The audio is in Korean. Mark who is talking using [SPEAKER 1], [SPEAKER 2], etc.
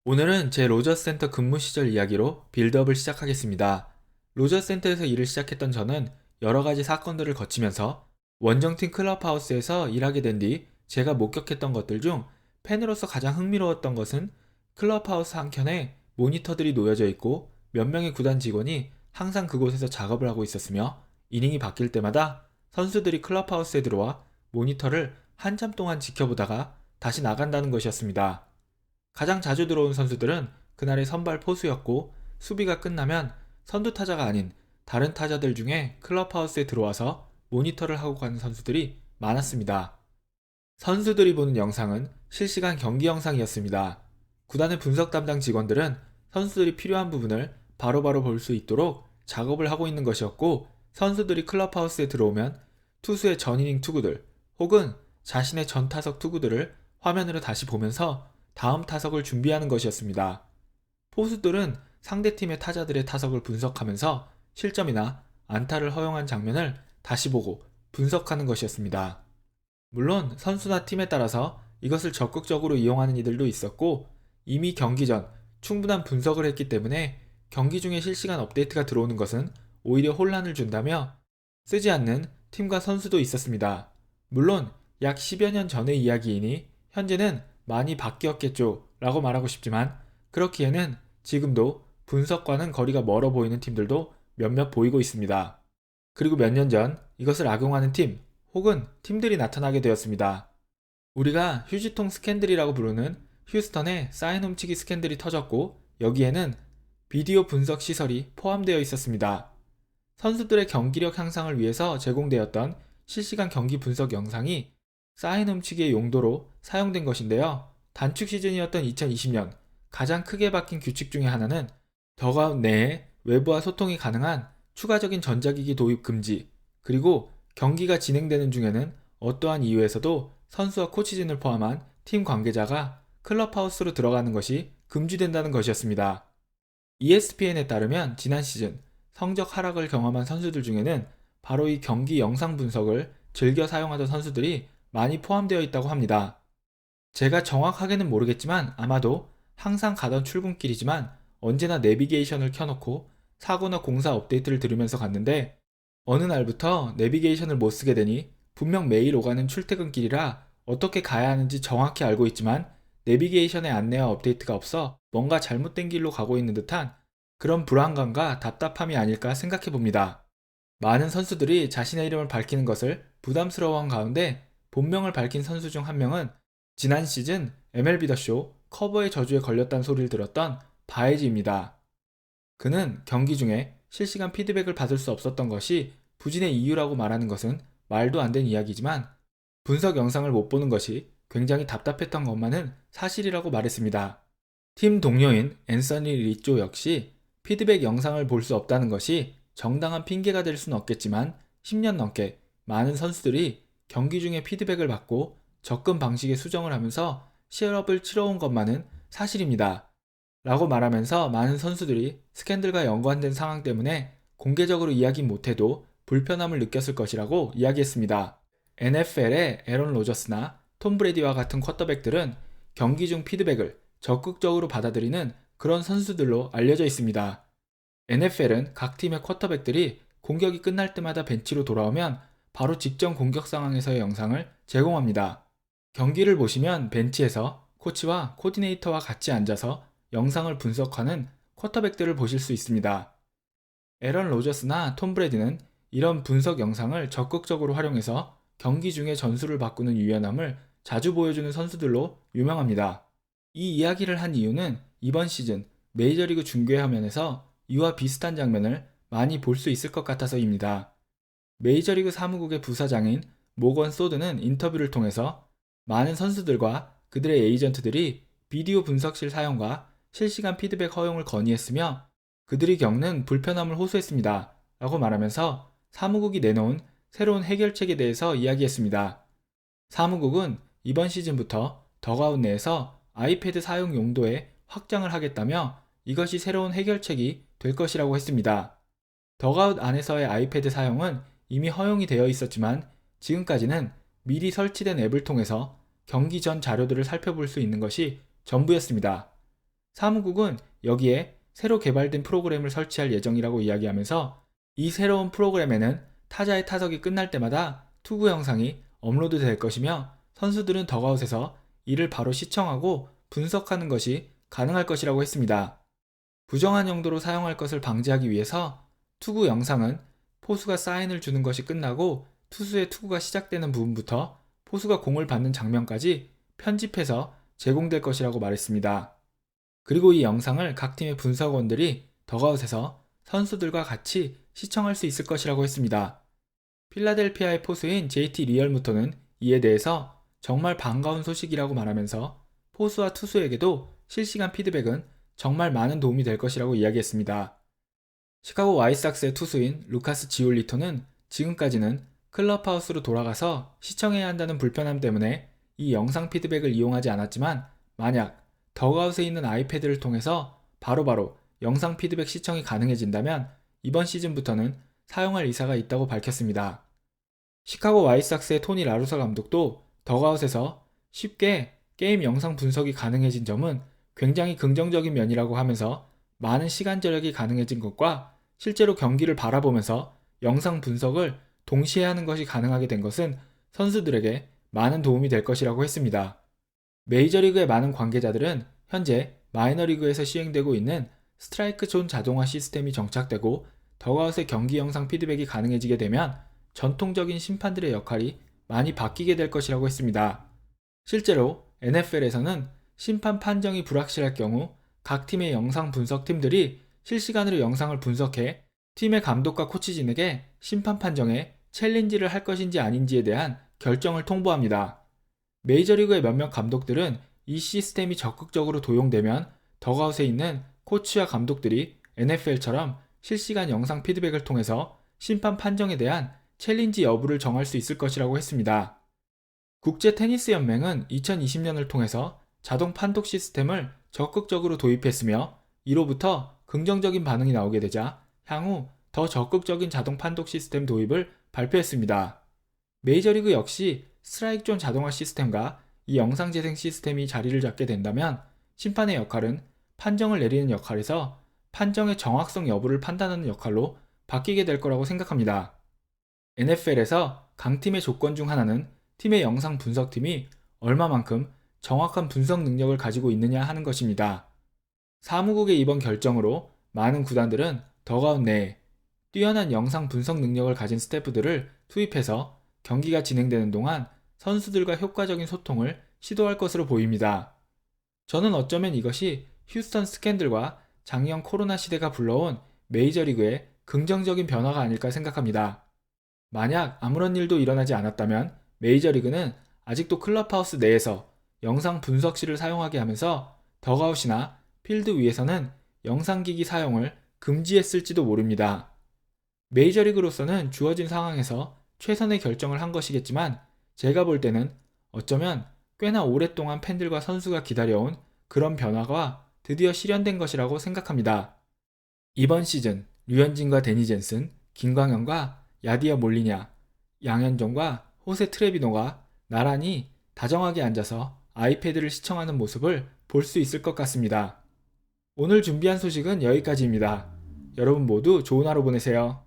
[SPEAKER 1] 오늘은 제 로저스 센터 근무 시절 이야기로 빌드업을 시작하겠습니다. 로저스 센터에서 일을 시작했던 저는 여러 가지 사건들을 거치면서 원정팀 클럽하우스에서 일하게 된 뒤 제가 목격했던 것들 중 팬으로서 가장 흥미로웠던 것은 클럽하우스 한켠에 모니터들이 놓여져 있고 몇 명의 구단 직원이 항상 그곳에서 작업을 하고 있었으며 이닝이 바뀔 때마다 선수들이 클럽하우스에 들어와 모니터를 한참 동안 지켜보다가 다시 나간다는 것이었습니다. 가장 자주 들어온 선수들은 그날의 선발 포수였고 수비가 끝나면 선두 타자가 아닌 다른 타자들 중에 클럽하우스에 들어와서 모니터를 하고 가는 선수들이 많았습니다. 선수들이 보는 영상은 실시간 경기 영상이었습니다. 구단의 분석 담당 직원들은 선수들이 필요한 부분을 바로바로 볼 수 있도록 작업을 하고 있는 것이었고, 선수들이 클럽하우스에 들어오면 투수의 전이닝 투구들 혹은 자신의 전 타석 투구들을 화면으로 다시 보면서 다음 타석을 준비하는 것이었습니다. 포수들은 상대팀의 타자들의 타석을 분석하면서 실점이나 안타를 허용한 장면을 다시 보고 분석하는 것이었습니다. 물론 선수나 팀에 따라서 이것을 적극적으로 이용하는 이들도 있었고, 이미 경기 전 충분한 분석을 했기 때문에 경기 중에 실시간 업데이트가 들어오는 것은 오히려 혼란을 준다며 쓰지 않는 팀과 선수도 있었습니다. 물론 약 10여 년 전의 이야기이니 현재는 많이 바뀌었겠죠 라고 말하고 싶지만, 그렇기에는 지금도 분석과는 거리가 멀어 보이는 팀들도 몇몇 보이고 있습니다. 그리고 몇 년 전 이것을 악용하는 팀 혹은 팀들이 나타나게 되었습니다. 우리가 휴지통 스캔들이라고 부르는 휴스턴의 사인 훔치기 스캔들이 터졌고, 여기에는 비디오 분석 시설이 포함되어 있었습니다. 선수들의 경기력 향상을 위해서 제공되었던 실시간 경기 분석 영상이 사인 훔치기의 용도로 사용된 것인데요. 단축 시즌이었던 2020년 가장 크게 바뀐 규칙 중에 하나는 더가웃 내에 외부와 소통이 가능한 추가적인 전자기기 도입 금지, 그리고 경기가 진행되는 중에는 어떠한 이유에서도 선수와 코치진을 포함한 팀 관계자가 클럽하우스로 들어가는 것이 금지된다는 것이었습니다. ESPN에 따르면 지난 시즌 성적 하락을 경험한 선수들 중에는 바로 이 경기 영상 분석을 즐겨 사용하던 선수들이 많이 포함되어 있다고 합니다. 제가 정확하게는 모르겠지만 아마도 항상 가던 출근길이지만 언제나 내비게이션을 켜놓고 사고나 공사 업데이트를 들으면서 갔는데, 어느 날부터 내비게이션을 못 쓰게 되니 분명 매일 오가는 출퇴근길이라 어떻게 가야 하는지 정확히 알고 있지만 내비게이션의 안내와 업데이트가 없어 뭔가 잘못된 길로 가고 있는 듯한 그런 불안감과 답답함이 아닐까 생각해 봅니다. 많은 선수들이 자신의 이름을 밝히는 것을 부담스러워한 가운데 본명을 밝힌 선수 중 한 명은 지난 시즌 MLB 더쇼 커버의 저주에 걸렸다는 소리를 들었던 바에지입니다. 그는 경기 중에 실시간 피드백을 받을 수 없었던 것이 부진의 이유라고 말하는 것은 말도 안 되는 이야기지만, 분석 영상을 못 보는 것이 굉장히 답답했던 것만은 사실이라고 말했습니다. 팀 동료인 앤서니 리조 역시 피드백 영상을 볼 수 없다는 것이 정당한 핑계가 될 수는 없겠지만 10년 넘게 많은 선수들이 경기 중에 피드백을 받고 접근 방식에 수정을 하면서 시합을 치러온 것만은 사실입니다. 라고 말하면서 많은 선수들이 스캔들과 연관된 상황 때문에 공개적으로 이야기 못해도 불편함을 느꼈을 것이라고 이야기했습니다. NFL의 에런 로저스나 톰 브레디와 같은 쿼터백들은 경기 중 피드백을 적극적으로 받아들이는 그런 선수들로 알려져 있습니다. NFL은 각 팀의 쿼터백들이 공격이 끝날 때마다 벤치로 돌아오면 바로 직전 공격 상황에서의 영상을 제공합니다. 경기를 보시면 벤치에서 코치와 코디네이터와 같이 앉아서 영상을 분석하는 쿼터백들을 보실 수 있습니다. 에런 로저스나 톰 브레디는 이런 분석 영상을 적극적으로 활용해서 경기 중에 전술을 바꾸는 유연함을 자주 보여주는 선수들로 유명합니다. 이 이야기를 한 이유는 이번 시즌 메이저리그 중계 화면에서 이와 비슷한 장면을 많이 볼 수 있을 것 같아서입니다. 메이저리그 사무국의 부사장인 모건 소드는 인터뷰를 통해서 많은 선수들과 그들의 에이전트들이 비디오 분석실 사용과 실시간 피드백 허용을 건의했으며 그들이 겪는 불편함을 호소했습니다 라고 말하면서 사무국이 내놓은 새로운 해결책에 대해서 이야기했습니다. 사무국은 이번 시즌부터 더가웃 내에서 아이패드 사용 용도에 확장을 하겠다며 이것이 새로운 해결책이 될 것이라고 했습니다. 더가웃 안에서의 아이패드 사용은 이미 허용이 되어 있었지만 지금까지는 미리 설치된 앱을 통해서 경기 전 자료들을 살펴볼 수 있는 것이 전부였습니다. 사무국은 여기에 새로 개발된 프로그램을 설치할 예정이라고 이야기하면서 이 새로운 프로그램에는 타자의 타석이 끝날 때마다 투구 영상이 업로드 될 것이며 선수들은 덕아웃에서 이를 바로 시청하고 분석하는 것이 가능할 것이라고 했습니다. 부정한 용도로 사용할 것을 방지하기 위해서 투구 영상은 포수가 사인을 주는 것이 끝나고 투수의 투구가 시작되는 부분부터 포수가 공을 받는 장면까지 편집해서 제공될 것이라고 말했습니다. 그리고 이 영상을 각 팀의 분석원들이 덕아웃에서 선수들과 같이 시청할 수 있을 것이라고 했습니다. 필라델피아의 포수인 JT 리얼무터는 이에 대해서 정말 반가운 소식이라고 말하면서 포수와 투수에게도 실시간 피드백은 정말 많은 도움이 될 것이라고 이야기했습니다. 시카고 와이삭스의 투수인 루카스 지올리토는 지금까지는 클럽하우스로 돌아가서 시청해야 한다는 불편함 때문에 이 영상 피드백을 이용하지 않았지만 만약 덕아웃에 있는 아이패드를 통해서 바로바로 영상 피드백 시청이 가능해진다면 이번 시즌부터는 사용할 의사가 있다고 밝혔습니다. 시카고 와이삭스의 토니 라루사 감독도 덕아웃에서 쉽게 게임 영상 분석이 가능해진 점은 굉장히 긍정적인 면이라고 하면서 많은 시간 절약이 가능해진 것과 실제로 경기를 바라보면서 영상 분석을 동시에 하는 것이 가능하게 된 것은 선수들에게 많은 도움이 될 것이라고 했습니다. 메이저리그의 많은 관계자들은 현재 마이너리그에서 시행되고 있는 스트라이크 존 자동화 시스템이 정착되고 덕아웃의 경기 영상 피드백이 가능해지게 되면 전통적인 심판들의 역할이 많이 바뀌게 될 것이라고 했습니다. 실제로 NFL에서는 심판 판정이 불확실할 경우 각 팀의 영상 분석팀들이 실시간으로 영상을 분석해 팀의 감독과 코치진에게 심판 판정에 챌린지를 할 것인지 아닌지에 대한 결정을 통보합니다. 메이저리그의 몇몇 감독들은 이 시스템이 적극적으로 도용되면 덕아웃에 있는 코치와 감독들이 NFL처럼 실시간 영상 피드백을 통해서 심판 판정에 대한 챌린지 여부를 정할 수 있을 것이라고 했습니다. 국제 테니스 연맹은 2020년을 통해서 자동 판독 시스템을 적극적으로 도입했으며 이로부터 긍정적인 반응이 나오게 되자 향후 더 적극적인 자동 판독 시스템 도입을 발표했습니다. 메이저리그 역시 스트라이크 존 자동화 시스템과 이 영상 재생 시스템이 자리를 잡게 된다면 심판의 역할은 판정을 내리는 역할에서 판정의 정확성 여부를 판단하는 역할로 바뀌게 될 거라고 생각합니다. NFL에서 강팀의 조건 중 하나는 팀의 영상 분석팀이 얼마만큼 정확한 분석 능력을 가지고 있느냐 하는 것입니다. 사무국의 이번 결정으로 많은 구단들은 덕아웃 내에 뛰어난 영상 분석 능력을 가진 스태프들을 투입해서 경기가 진행되는 동안 선수들과 효과적인 소통을 시도할 것으로 보입니다. 저는 어쩌면 이것이 휴스턴 스캔들과 작년 코로나 시대가 불러온 메이저리그의 긍정적인 변화가 아닐까 생각합니다. 만약 아무런 일도 일어나지 않았다면 메이저리그는 아직도 클럽하우스 내에서 영상 분석실을 사용하게 하면서 덕아웃이나 필드 위에서는 영상기기 사용을 금지했을지도 모릅니다. 메이저리그로서는 주어진 상황에서 최선의 결정을 한 것이겠지만 제가 볼 때는 어쩌면 꽤나 오랫동안 팬들과 선수가 기다려온 그런 변화가 드디어 실현된 것이라고 생각합니다. 이번 시즌 류현진과 데니 젠슨, 김광현과 야디어 몰리냐, 양현종과 호세 트레비노가 나란히 다정하게 앉아서 아이패드를 시청하는 모습을 볼 수 있을 것 같습니다. 오늘 준비한 소식은 여기까지입니다. 여러분 모두 좋은 하루 보내세요.